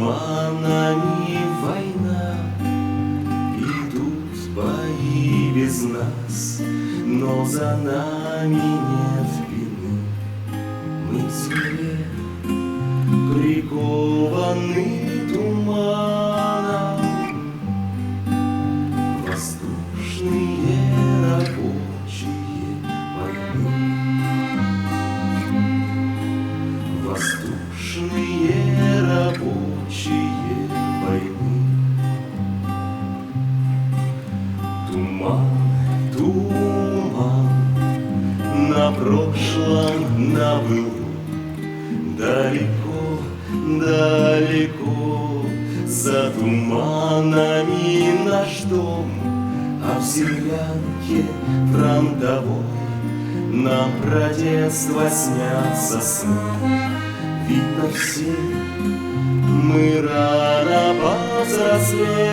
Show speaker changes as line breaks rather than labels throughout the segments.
туманами война, идут бои без нас, но за нами нет вины. Мы к земле прикованы туманом, воздушные рабочие войны. Воздушные рабочие войны. Туман, туман на прошлом, на былом, далеко, далеко за туманами наш дом, а в землянке фронтовой нам про детство снятся сны. Видно, все мы рано повзрослели.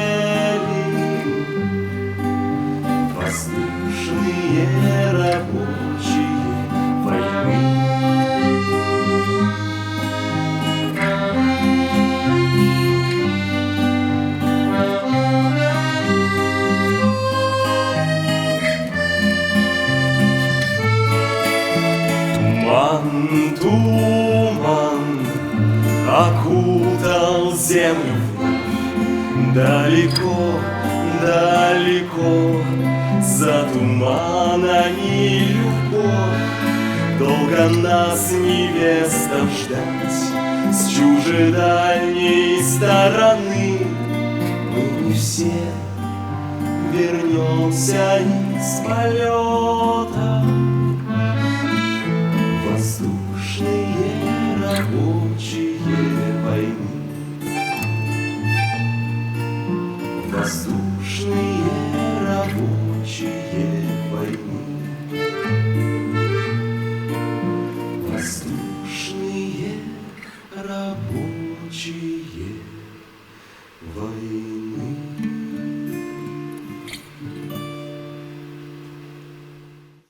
Воздушные рабочие войны. Туман, туман окутал землю вновь. Далеко, далеко за туманами любовь. Долго нас невестам ждать с чужедальней стороны. Мы не все вернемся из полета. Воздушные рабочие войны. Воздушные